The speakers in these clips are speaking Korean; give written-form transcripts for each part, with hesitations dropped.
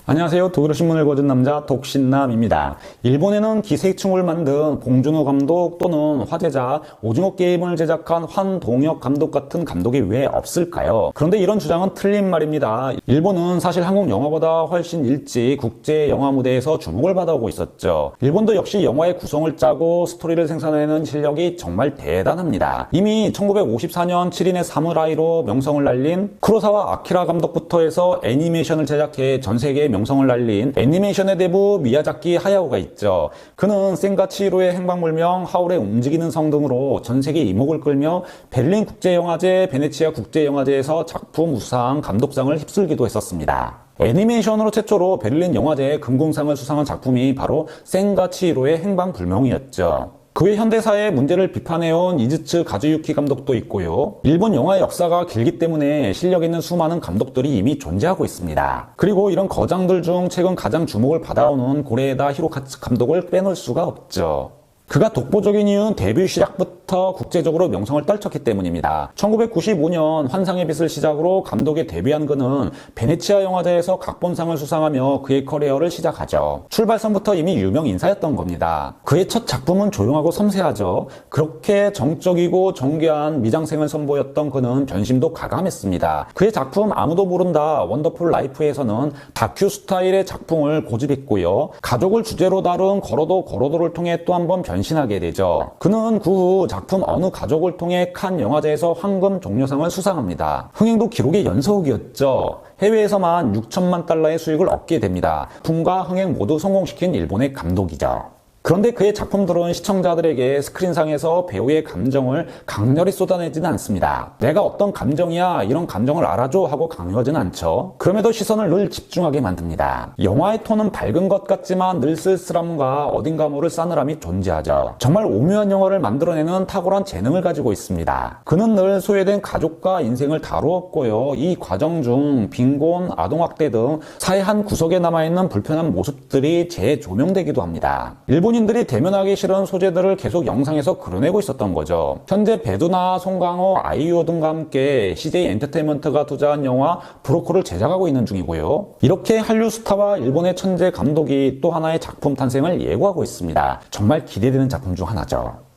안녕하세요. 독일어 신문을 읽어준 남자 독신남입니다. 일본에는 기생충을 만든 봉준호 감독 또는 화제작 오징어 게임을 제작한 환동혁 감독 같은 감독이 왜 없을까요? 그런데 이런 주장은 틀린 말입니다. 일본은 사실 한국 영화보다 훨씬 일찍 국제 영화 무대에서 주목을 받아오고 있었죠. 일본도 역시 영화의 구성을 짜고 스토리를 생산해내는 실력이 정말 대단합니다. 이미 1954년 7인의 사무라이로 명성을 날린 쿠로사와 아키라 감독부터 해서 애니메이션을 제작해 전 세계에 명성을 날린 애니메이션의 대부 미야자키 하야오가 있죠. 그는 센가치히로의 행방불명, 하울의 움직이는 성 등으로 전 세계 이목을 끌며 베를린 국제영화제, 베네치아 국제영화제에서 작품 우수상, 감독상을 휩쓸기도 했었습니다. 애니메이션으로 최초로 베를린 영화제의 금공상을 수상한 작품이 바로 센가치히로의 행방불명이었죠. 그의 현대사의 문제를 비판해온 이즈츠 가즈유키 감독도 있고요. 일본 영화의 역사가 길기 때문에 실력 있는 수많은 감독들이 이미 존재하고 있습니다. 그리고 이런 거장들 중 최근 가장 주목을 받아오는 고레에다 히로카츠 감독을 빼놓을 수가 없죠. 그가 독보적인 이유는 데뷔 시작부터 국제적으로 명성을 떨쳤기 때문입니다. 1995년 환상의 빛을 시작으로 감독에 데뷔한 그는 베네치아 영화제에서 각본상을 수상하며 그의 커리어를 시작하죠. 출발선부터 이미 유명 인사였던 겁니다. 그의 첫 작품은 조용하고 섬세하죠. 그렇게 정적이고 정교한 미장센을 선보였던 그는 변심도 가감했습니다. 그의 작품 아무도 모른다 원더풀 라이프에서는 다큐 스타일의 작품을 고집했고요. 가족을 주제로 다룬 걸어도를 통해 또 한 번 변신하게 되죠. 그는 그 후 작품 어느 가족을 통해 칸 영화제에서 황금 종려상을 수상합니다. 흥행도 기록의 연속이었죠. 해외에서만 6천만 달러의 수익을 얻게 됩니다. 작품과 흥행 모두 성공시킨 일본의 감독이죠. 그런데 그의 작품들은 시청자들에게 스크린상에서 배우의 감정을 강렬히 쏟아내지는 않습니다. 내가 어떤 감정이야, 이런 감정을 알아줘 하고 강요하지는 않죠. 그럼에도 시선을 늘 집중하게 만듭니다. 영화의 톤은 밝은 것 같지만 늘 쓸쓸함과 어딘가 모를 싸늘함이 존재하죠. 정말 오묘한 영화를 만들어내는 탁월한 재능을 가지고 있습니다. 그는 늘 소외된 가족과 인생을 다루었고요. 이 과정 중 빈곤, 아동학대 등 사회 한 구석에 남아있는 불편한 모습들이 재조명되기도 합니다. 일본인들이 대면하기 싫은 소재들을 계속 영상에서 그려내고 있었던 거죠. 현재 배두나, 송강호, 아이유 등과 함께 CJ 엔터테인먼트가 투자한 영화 브로커를 제작하고 있는 중이고요. 이렇게 한류 스타와 일본의 천재 감독이 또 하나의 작품 탄생을 예고하고 있습니다. 정말 기대되는 작품 중 하나죠.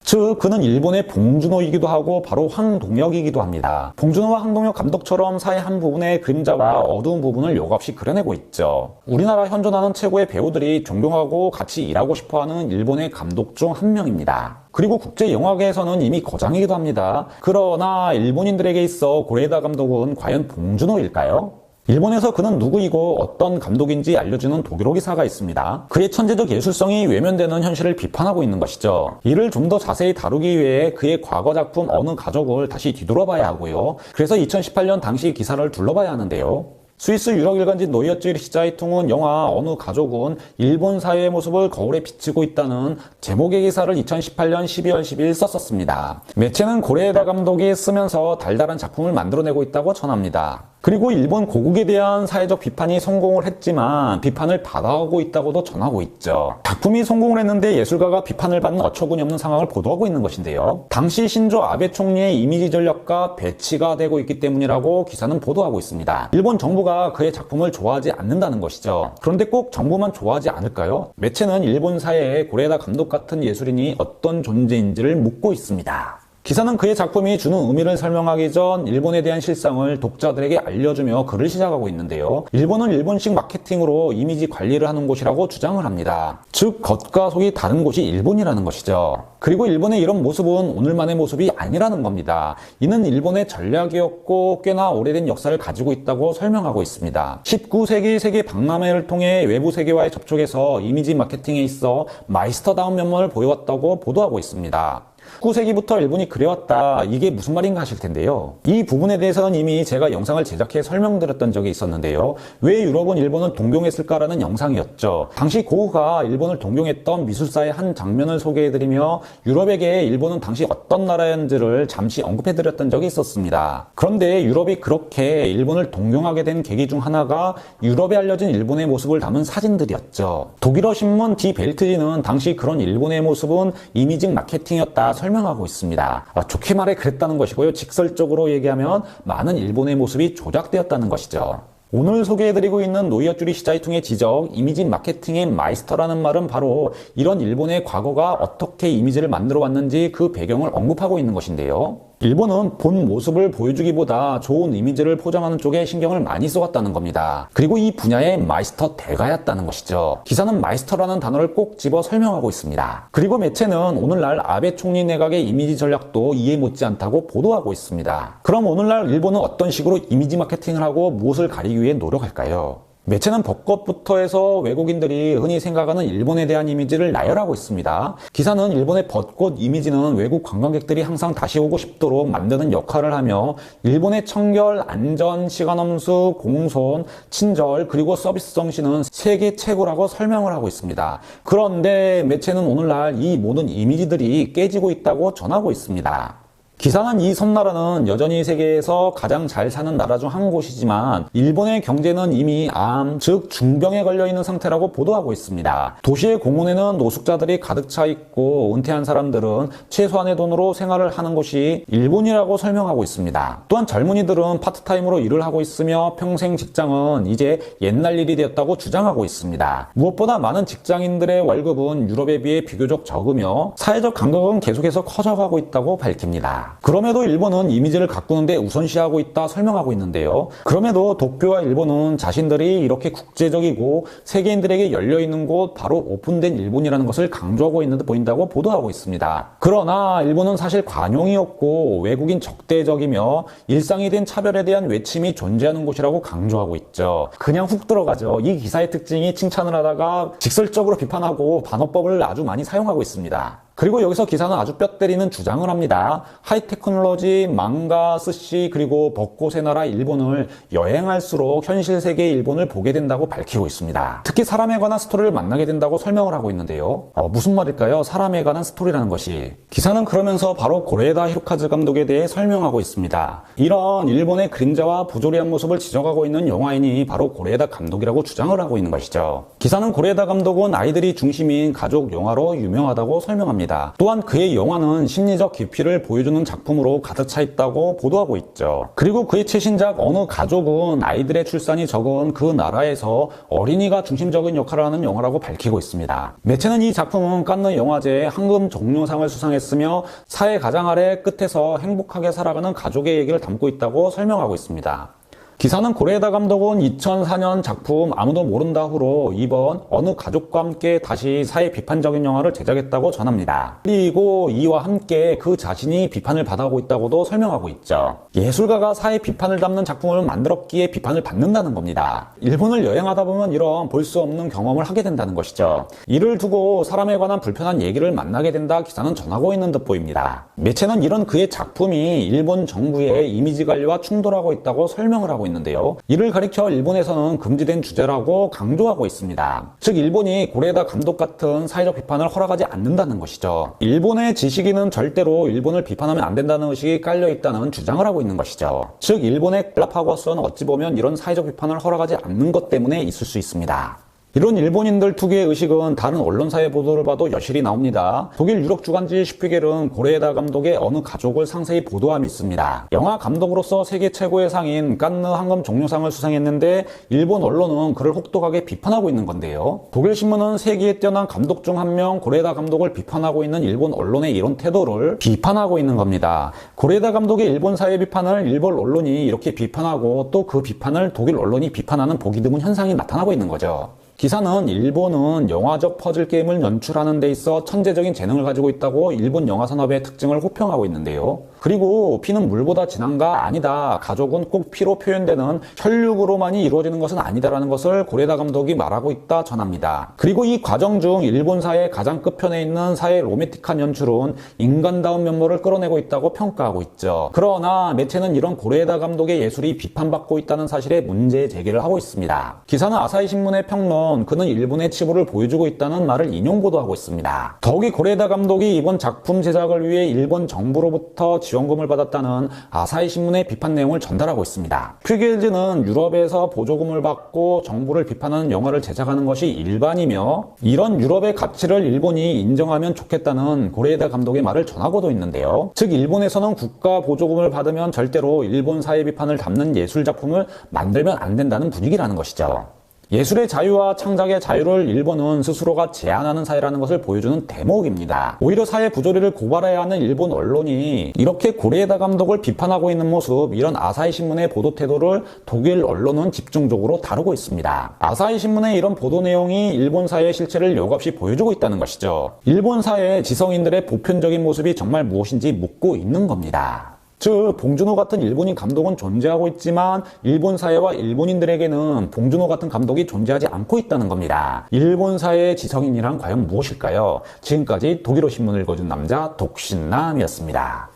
즉 그는 일본의 봉준호이기도 하고 바로 황동혁이기도 합니다. 봉준호와 황동혁 감독처럼 사회 한 부분의 그림자와 어두운 부분을 요값이 그려내고 있죠. 우리나라 현존하는 최고의 배우들이 존경하고 같이 일하고 싶어하는 일본의 감독 중 한 명입니다. 그리고 국제영화계에서는 이미 거장이기도 합니다. 그러나 일본인들에게 있어 고레에다 감독은 과연 봉준호일까요? 일본에서 그는 누구이고 어떤 감독인지 알려주는 독일어 기사가 있습니다. 그의 천재적 예술성이 외면되는 현실을 비판하고 있는 것이죠. 이를 좀 더 자세히 다루기 위해 그의 과거 작품 어느 가족을 다시 뒤돌아봐야 하고요. 그래서 2018년 당시 기사를 둘러봐야 하는데요. 스위스 유력 일간지 노이어 쯔리히 자이퉁은 영화 어느 가족은 일본 사회의 모습을 거울에 비치고 있다는 제목의 기사를 2018년 12월 10일 썼었습니다. 매체는 고레에다 감독이 쓰면서 달달한 작품을 만들어내고 있다고 전합니다. 그리고 일본 고국에 대한 사회적 비판이 성공을 했지만 비판을 받아오고 있다고도 전하고 있죠. 작품이 성공을 했는데 예술가가 비판을 받는 어처구니 없는 상황을 보도하고 있는 것인데요. 당시 신조 아베 총리의 이미지 전략과 배치가 되고 있기 때문이라고 기사는 보도하고 있습니다. 일본 정부가 그의 작품을 좋아하지 않는다는 것이죠. 그런데 꼭 정부만 좋아하지 않을까요? 매체는 일본 사회에 고레에다 감독 같은 예술인이 어떤 존재인지를 묻고 있습니다. 기사는 그의 작품이 주는 의미를 설명하기 전 일본에 대한 실상을 독자들에게 알려주며 글을 시작하고 있는데요. 일본은 일본식 마케팅으로 이미지 관리를 하는 곳이라고 주장을 합니다. 즉 겉과 속이 다른 곳이 일본이라는 것이죠. 그리고 일본의 이런 모습은 오늘만의 모습이 아니라는 겁니다. 이는 일본의 전략이었고 꽤나 오래된 역사를 가지고 있다고 설명하고 있습니다. 19세기 세계 박람회를 통해 외부 세계와의 접촉에서 이미지 마케팅에 있어 마이스터다운 면모를 보여왔다고 보도하고 있습니다. 19세기부터 일본이 그래왔다. 이게 무슨 말인가 하실 텐데요. 이 부분에 대해서는 이미 제가 영상을 제작해 설명드렸던 적이 있었는데요. 왜 유럽은 일본을 동경했을까라는 영상이었죠. 당시 고흐가 일본을 동경했던 미술사의 한 장면을 소개해드리며 유럽에게 일본은 당시 어떤 나라였는지를 잠시 언급해드렸던 적이 있었습니다. 그런데 유럽이 그렇게 일본을 동경하게 된 계기 중 하나가 유럽에 알려진 일본의 모습을 담은 사진들이었죠. 독일어 신문 디 벨트지는 당시 그런 일본의 모습은 이미지 마케팅이었다 설명하고 있습니다. 좋게 말해 그랬다는 것이고요. 직설적으로 얘기하면 많은 일본의 모습이 조작되었다는 것이죠. 오늘 소개해드리고 있는 노이어쭈리 시자이퉁의 지적, 이미지 마케팅의 마이스터라는 말은 바로 이런 일본의 과거가 어떻게 이미지를 만들어 왔는지 그 배경을 언급하고 있는 것인데요. 일본은 본 모습을 보여주기보다 좋은 이미지를 포장하는 쪽에 신경을 많이 써왔다는 겁니다. 그리고 이 분야의 마이스터 대가였다는 것이죠. 기사는 마이스터라는 단어를 꼭 집어 설명하고 있습니다. 그리고 매체는 오늘날 아베 총리 내각의 이미지 전략도 이해 못지않다고 보도하고 있습니다. 그럼 오늘날 일본은 어떤 식으로 이미지 마케팅을 하고 무엇을 가리기 위해 노력할까요? 매체는 벚꽃부터 해서 외국인들이 흔히 생각하는 일본에 대한 이미지를 나열하고 있습니다. 기사는 일본의 벚꽃 이미지는 외국 관광객들이 항상 다시 오고 싶도록 만드는 역할을 하며 일본의 청결, 안전, 시간엄수, 공손, 친절, 그리고 서비스 정신은 세계 최고라고 설명을 하고 있습니다. 그런데 매체는 오늘날 이 모든 이미지들이 깨지고 있다고 전하고 있습니다. 기사는 이 섬나라는 여전히 세계에서 가장 잘 사는 나라 중 한 곳이지만 일본의 경제는 이미 암, 즉 중병에 걸려있는 상태라고 보도하고 있습니다. 도시의 공원에는 노숙자들이 가득 차 있고 은퇴한 사람들은 최소한의 돈으로 생활을 하는 곳이 일본이라고 설명하고 있습니다. 또한 젊은이들은 파트타임으로 일을 하고 있으며 평생 직장은 이제 옛날 일이 되었다고 주장하고 있습니다. 무엇보다 많은 직장인들의 월급은 유럽에 비해 비교적 적으며 사회적 간극은 계속해서 커져가고 있다고 밝힙니다. 그럼에도 일본은 이미지를 가꾸는데 우선시하고 있다 설명하고 있는데요. 그럼에도 도쿄와 일본은 자신들이 이렇게 국제적이고 세계인들에게 열려있는 곳 바로 오픈된 일본이라는 것을 강조하고 있는 듯 보인다고 보도하고 있습니다. 그러나 일본은 사실 관용이었고 외국인 적대적이며 일상이 된 차별에 대한 외침이 존재하는 곳이라고 강조하고 있죠. 그냥 훅 들어가죠. 이 기사의 특징이 칭찬을 하다가 직설적으로 비판하고 반어법을 아주 많이 사용하고 있습니다. 그리고 여기서 기사는 아주 뼈 때리는 주장을 합니다. 하이테크놀로지, 망가, 스시, 그리고 벚꽃의 나라 일본을 여행할수록 현실 세계의 일본을 보게 된다고 밝히고 있습니다. 특히 사람에 관한 스토리를 만나게 된다고 설명을 하고 있는데요. 무슨 말일까요? 사람에 관한 스토리라는 것이. 기사는 그러면서 바로 고레에다 히로카즈 감독에 대해 설명하고 있습니다. 이런 일본의 그림자와 부조리한 모습을 지적하고 있는 영화인이 바로 고레에다 감독이라고 주장을 하고 있는 것이죠. 기사는 고레에다 감독은 아이들이 중심인 가족 영화로 유명하다고 설명합니다. 또한 그의 영화는 심리적 깊이를 보여주는 작품으로 가득 차 있다고 보도하고 있죠. 그리고 그의 최신작 어느 가족은 아이들의 출산이 적은 그 나라에서 어린이가 중심적인 역할을 하는 영화라고 밝히고 있습니다. 매체는 이 작품은 칸느 영화제에 황금 종려상을 수상했으며 사회 가장 아래 끝에서 행복하게 살아가는 가족의 얘기를 담고 있다고 설명하고 있습니다. 기사는 고레에다 감독은 2004년 작품 아무도 모른다 후로 이번 어느 가족과 함께 다시 사회 비판적인 영화를 제작했다고 전합니다. 그리고 이와 함께 그 자신이 비판을 받아오고 있다고도 설명하고 있죠. 예술가가 사회 비판을 담는 작품을 만들었기에 비판을 받는다는 겁니다. 일본을 여행하다 보면 이런 볼 수 없는 경험을 하게 된다는 것이죠. 이를 두고 사람에 관한 불편한 얘기를 만나게 된다 기사는 전하고 있는 듯 보입니다. 매체는 이런 그의 작품이 일본 정부의 이미지 관리와 충돌하고 있다고 설명을 하고 있는데요. 이를 가리켜 일본에서는 금지된 주제라고 강조하고 있습니다. 즉 일본이 고레에다 감독 같은 사회적 비판을 허락하지 않는다는 것이죠. 일본의 지식인은 절대로 일본을 비판하면 안 된다는 의식이 깔려 있다는 주장을 하고 있는 것이죠. 즉 일본의 갈라파고스는 어찌 보면 이런 사회적 비판을 허락하지 않는 것 때문에 있을 수 있습니다. 이런 일본인들 특유의 의식은 다른 언론사의 보도를 봐도 여실히 나옵니다. 독일 유럽 주간지 슈피겔은 고레에다 감독의 어느 가족을 상세히 보도함이 있습니다. 영화 감독으로서 세계 최고의 상인 칸느 황금 종려상을 수상했는데 일본 언론은 그를 혹독하게 비판하고 있는 건데요. 독일 신문은 세계에 뛰어난 감독 중 한 명 고레에다 감독을 비판하고 있는 일본 언론의 이런 태도를 비판하고 있는 겁니다. 고레에다 감독의 일본 사회 비판을 일본 언론이 이렇게 비판하고 또 그 비판을 독일 언론이 비판하는 보기 드문 현상이 나타나고 있는 거죠. 기사는 일본은 영화적 퍼즐 게임을 연출하는 데 있어 천재적인 재능을 가지고 있다고 일본 영화 산업의 특징을 호평하고 있는데요. 그리고 피는 물보다 진한가? 아니다. 가족은 꼭 피로 표현되는 혈육으로만이 이루어지는 것은 아니다라는 것을 고레에다 감독이 말하고 있다 전합니다. 그리고 이 과정 중 일본 사회의 가장 끝편에 있는 사회의 로맨틱한 연출은 인간다운 면모를 끌어내고 있다고 평가하고 있죠. 그러나 매체는 이런 고레에다 감독의 예술이 비판받고 있다는 사실에 문제 제기를 하고 있습니다. 기사는 아사히 신문의 평론 그는 일본의 치부를 보여주고 있다는 말을 인용 보도하고 있습니다. 더욱이 고레에다 감독이 이번 작품 제작을 위해 일본 정부로부터 지원금을 받았다는 아사히 신문의 비판 내용을 전달하고 있습니다. 프리겔즈는 유럽에서 보조금을 받고 정부를 비판하는 영화를 제작하는 것이 일반이며 이런 유럽의 가치를 일본이 인정하면 좋겠다는 고레에다 감독의 말을 전하고도 있는데요. 즉 일본에서는 국가 보조금을 받으면 절대로 일본 사회 비판을 담는 예술 작품을 만들면 안 된다는 분위기라는 것이죠. 예술의 자유와 창작의 자유를 일본은 스스로가 제한하는 사회라는 것을 보여주는 대목입니다. 오히려 사회 부조리를 고발해야 하는 일본 언론이 이렇게 고레에다 감독을 비판하고 있는 모습, 이런 아사히 신문의 보도 태도를 독일 언론은 집중적으로 다루고 있습니다. 아사히 신문의 이런 보도 내용이 일본 사회의 실체를 여과없이 보여주고 있다는 것이죠. 일본 사회의 지성인들의 보편적인 모습이 정말 무엇인지 묻고 있는 겁니다. 즉 봉준호 같은 일본인 감독은 존재하고 있지만 일본 사회와 일본인들에게는 봉준호 같은 감독이 존재하지 않고 있다는 겁니다. 일본 사회의 지성인이란 과연 무엇일까요? 지금까지 독일어 신문을 읽어준 남자 독신남이었습니다.